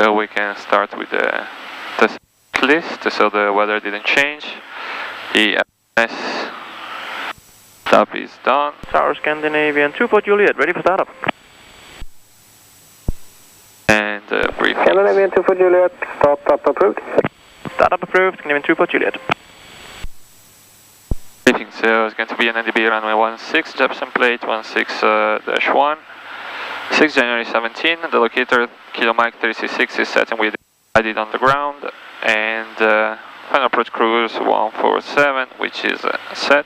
So we can start with the list, so the weather didn't change. The ILS stop is done. Tower Scandinavian 24 Juliet, ready for startup. And briefing. Scandinavian 24 Juliet, startup approved. Startup approved, Scandinavian 24 Juliet. Briefing, so it's going to be an NDB runway 16, Jefferson plate 16-1. 6 January 17, the locator Kilo Mike 366 is set and we decided on the ground, and final approach cruise 147, which is set.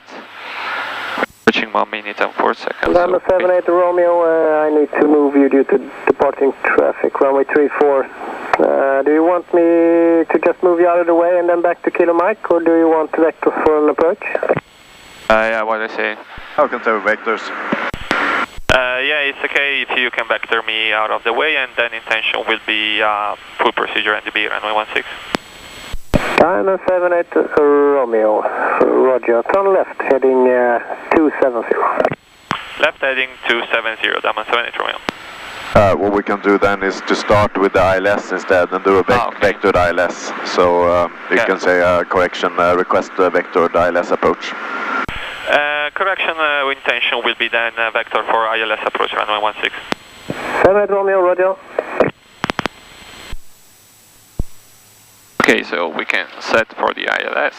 Approaching 1 minute and 4 seconds. Lambda 78 Romeo, I need to move you due to departing traffic, runway 34. Do you want me to just move you out of the way and then back to Kilo Mike, or do you want to vector for an approach? Yeah, what I say? How can tell vectors? Yeah, it's okay if you can vector me out of the way, and then intention will be full procedure NDB runway 16. Lambda 78 Romeo, roger, turn left, heading 270. Left heading 270, Diamond 78 Romeo. What we can do then is to start with the ILS instead and do a vectored ILS. So you can say correction, request vectored ILS approach. Correction intention will be then vector for ILS approach runway 16. 78 Romeo, roger. Okay, so we can set for the ILS.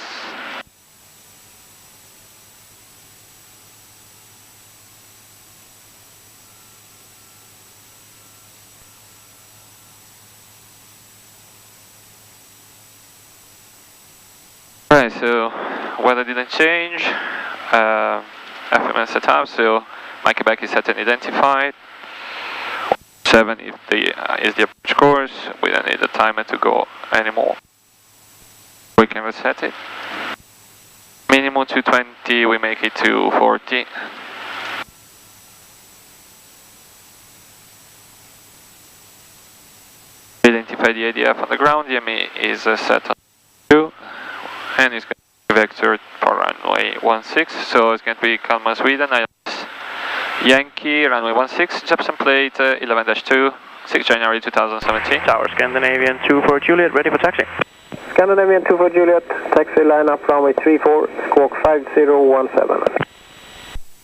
Right, so weather didn't change. FMS set up, so my Quebec is set and identified. 7 is the approach course. We don't need the timer to go anymore. We can reset it. Minimum 220, we make it 240. Identify the ADF on the ground. The ME is set on 2, and it's going to be vectored for runway 16. So it's going to be Kalmar, Sweden, ILS Yankee, runway 16, Jefferson plate 11-2, 6 January 2017. Tower Scandinavian 24 Juliet, ready for taxi. Scandinavian 24 Juliet, taxi line up runway 34, squawk 5017.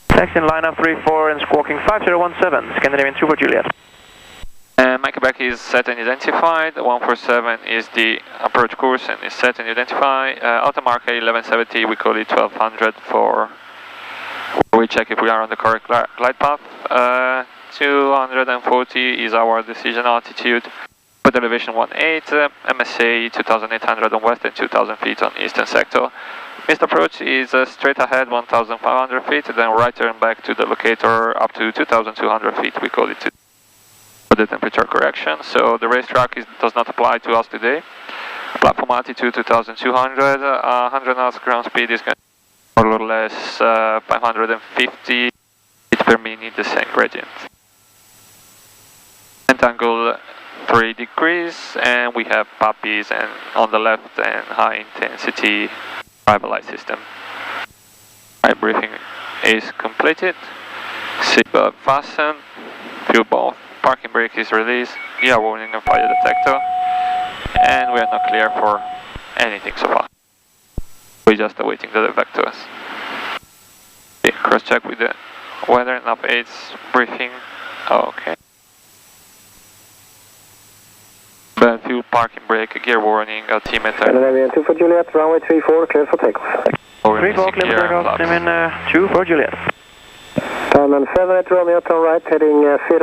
Taxi in line up 34 and squawking 5017, Scandinavian 24 Juliet. My Quebec is set and identified. 147 is the approach course and is set and identified. Auto marker 1170, we call it 1200 for. We check if we are on the correct glide path. 240 is our decision altitude. With elevation 18, MSA 2800 on west and 2000 feet on eastern sector. Missed approach is straight ahead 1500 feet, then right turn back to the locator up to 2200 feet. We call it for the temperature correction. So the racetrack does not apply to us today. Platform altitude 2200, 100 knots ground speed is going to be more or less 550 feet per minute, the same gradient. And angle 3 degrees, and we have puppies and on the left and high intensity driver light system. My briefing is completed. Seatbelt fastened. Fuel bulb. Parking brake is released. Yeah, warning and fire detector. And we are not clear for anything so far. We're just awaiting the vectors. Okay, cross check with the weather and up aids briefing. Okay. Bad fuel, parking brake, gear warning, altimeter. Scandinavian 24 Juliet, runway 34, clear for takeoff. 34, clear for takeoff, Scandinavian 24 Juliet. Diamond 78 Romeo, turn right, heading 010.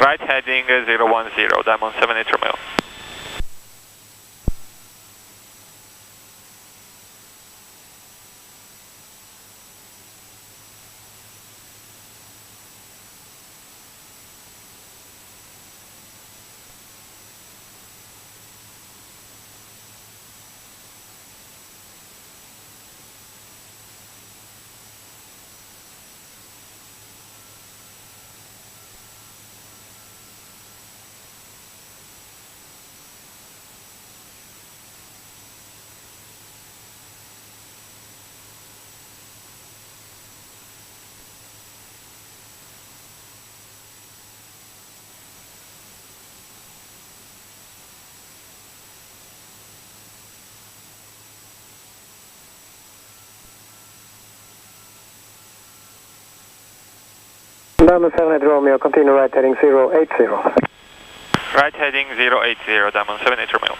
Right heading 010, Diamond 78 Romeo. Diamond 7 at Romeo, continue right heading 080. Right heading 080, Diamond 7 at Romeo.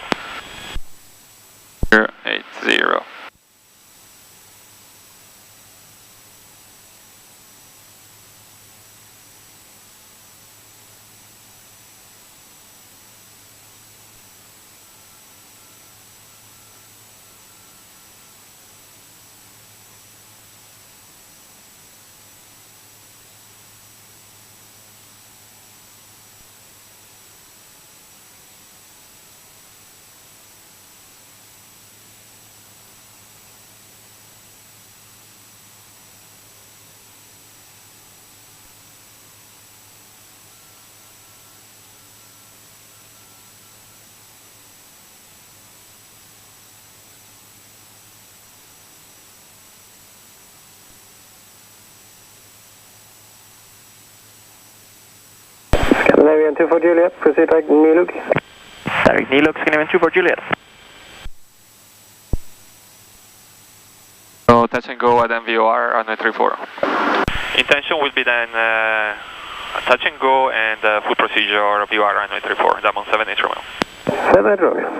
080. Scandinavian 24 Juliet, proceed direct Nilug. Direct Nilug, Scandinavian 24 Juliet. So touch and go at MVOR on 34. Intention will be then touch and go and full procedure VOR on 34, Diamond 7 at Romeo. 7 at Romeo.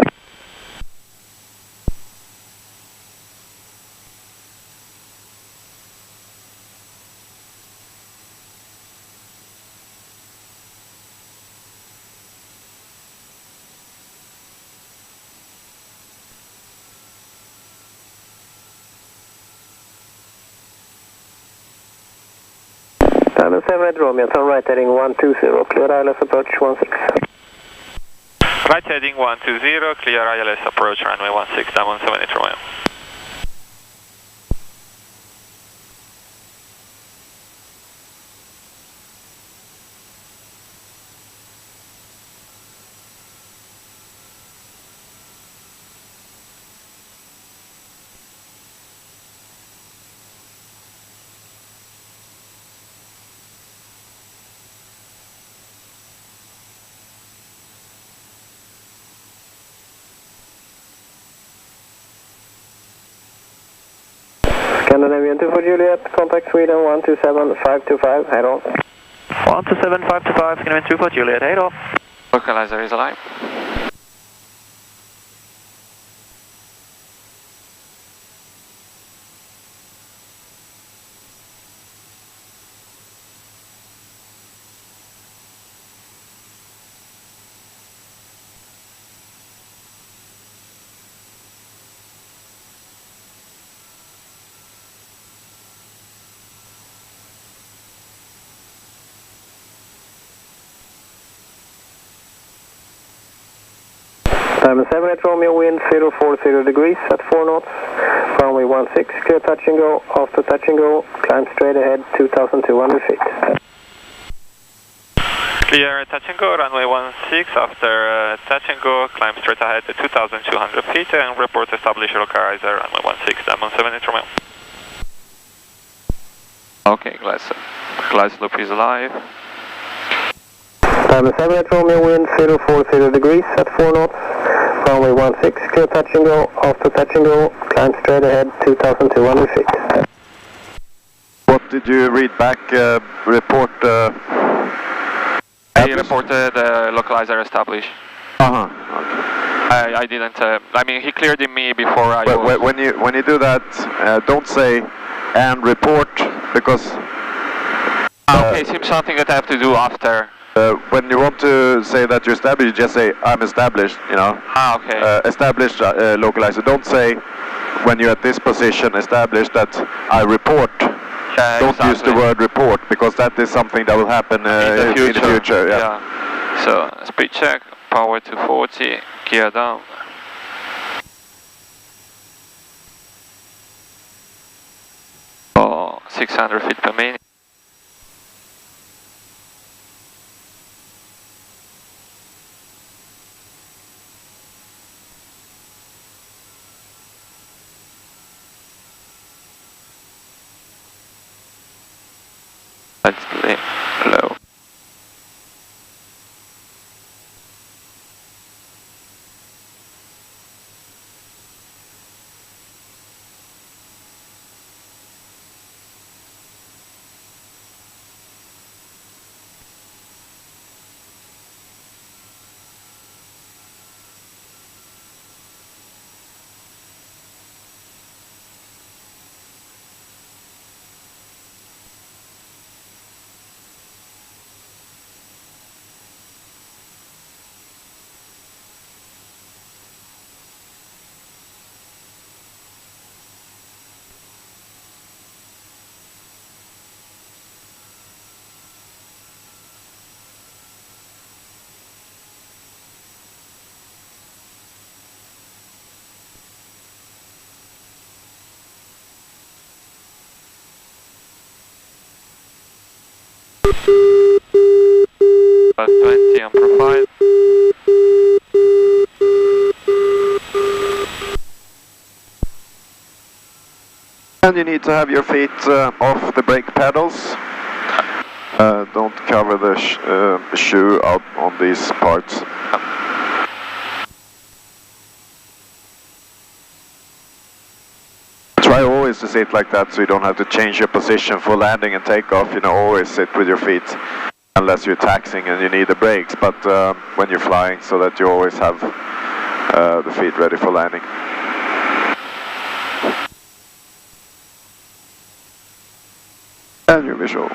Diamond 7 at Romeo, turn right heading 120, clear ILS approach 16. Right heading 120, clear ILS approach runway 16, Diamond 7 at Romeo. Scandinavian 24 Juliet, contact Sweden 127525, head on. 127525, Scandinavian 24 Juliet, head off. Localizer is alive. Diamond 7 at Romeo, wind 040 degrees at 4 knots, runway 16, clear touch and go, after touch and go, climb straight ahead 2,200 feet. Clear touch and go, runway 16, after touch and go, climb straight ahead to 2,200 feet and report establish localizer, runway 16, Diamond 7 at Romeo. Okay, glass loop is alive. Diamond 7 at Romeo, wind 040 degrees at 4 knots, runway 16, clear touch and go, after touch and go, climb straight ahead 2,200 feet. What did you read back, report? He reported localizer established. Uh-huh, okay. I didn't, I mean, he cleared me before I was... When you do that, don't say, and report, because... okay, seems something that I have to do after. When you want to say that you're established, just say, I'm established, you know. Okay. Established localizer. Don't say, when you're at this position, established, that I report. Don't use the word report, because that is something that will happen in the future. Yeah. So, speed check, power 240, gear down. Oh, 600 feet per minute. That's low. 520 on profile. And you need to have your feet off the brake pedals. Don't cover the shoe out on these parts. Try always to sit like that so you don't have to change your position for landing and takeoff. You know, always sit with your feet unless you're taxiing and you need the brakes, but when you're flying, so that you always have the feet ready for landing. And your visual.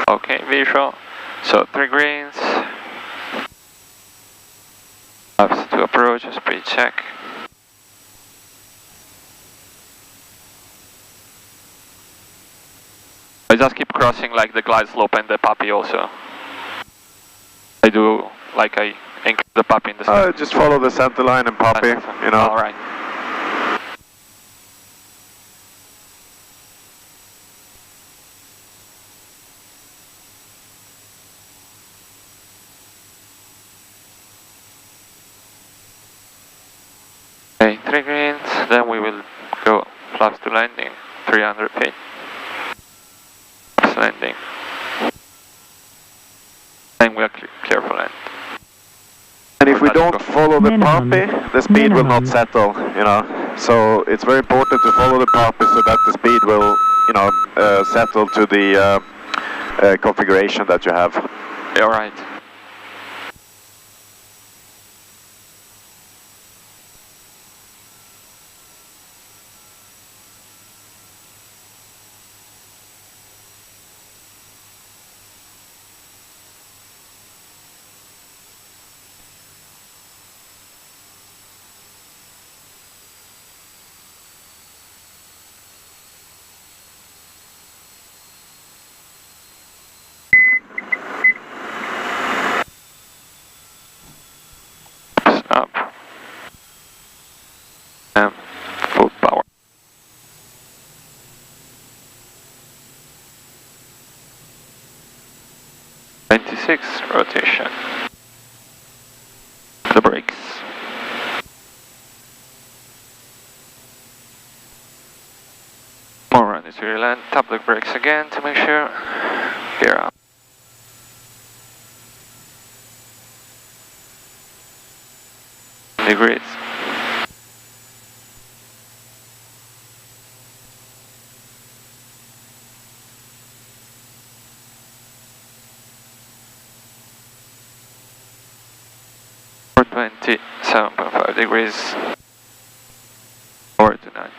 Okay, visual. So 3 greens. Laps to approach, speed check. I just keep crossing like the glide slope and the puppy also. I do like I include the puppy in the center. Just follow the center line and puppy, you know. Alright. Okay, 3 greens, then we will go flaps to landing, 300 feet. Flaps landing. Then we are clear for land. And if we don't follow the puppy, the speed will not settle, you know. So it's very important to follow the puppy so that the speed will, you know, settle to the configuration that you have. Yeah, alright. Up. And full power. Rotation. The brakes. More run is rear land. Tap the brakes again to make sure. Gear up. Degrees. For 27.5 degrees. Or to 90.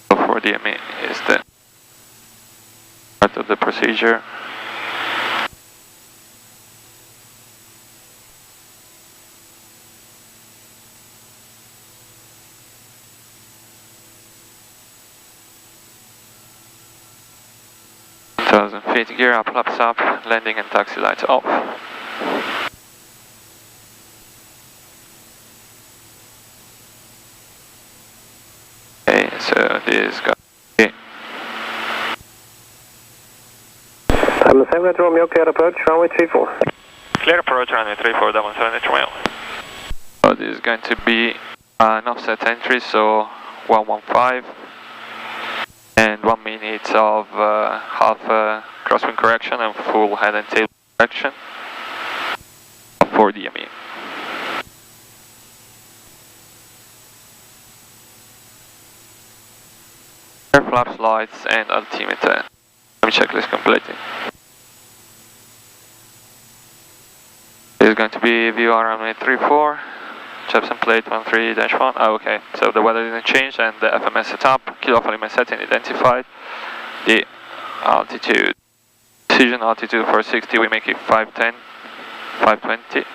So for DME is the part of the procedure. Feet, gear up, flaps up, landing and taxi lights off. Okay, so this got I'm the same with Romeo, clear approach, runway 34. clear approach, runway 34, 778 Romeo. So this is going to be an offset entry, so 115 and 1 minute of half crosswind correction and full head and tail correction for DME. Air flaps, lights and altimeter. Checklist completed. This is going to be VR runway 34, Jepson plate 13-1. Oh, okay, so the weather didn't change and the FMS setup, kilo volume setting identified. The altitude, decision altitude for 60, we make it 510, 520.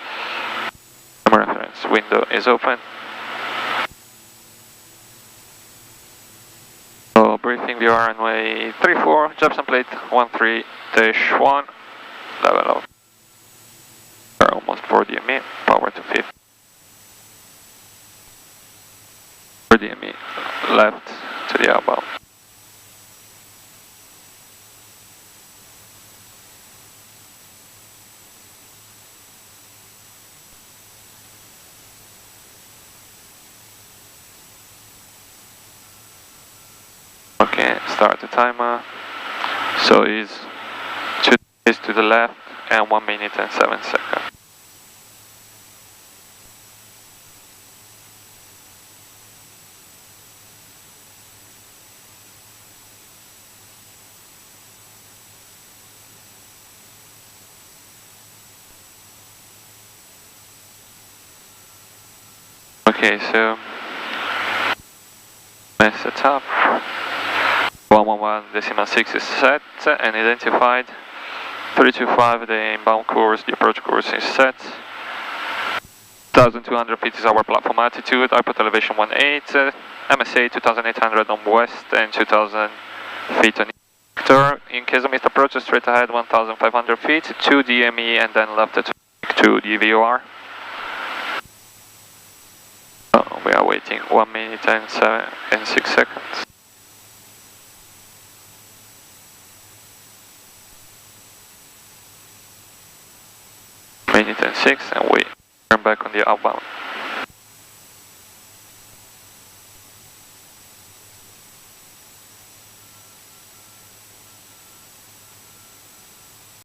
The reference window is open. So briefing VR runway 34, Jepson plate 13-1, level of almost 40 DME, power to 50. DME, left to the outbound. Okay, start the timer. So it's 2 days to the left and 1 minute and 7 seconds. Okay, so let's set up. 111.6 is set and identified. 325, the inbound course, the approach course is set. 1,200 feet is our platform altitude, airport elevation 18, MSA 2,800 on west and 2,000 feet on east. In case of missed approach, straight ahead 1,500 feet, 2 DME and then left to the VOR. We are waiting 1 minute and 6 seconds. Minute and 6 and we turn back on the outbound.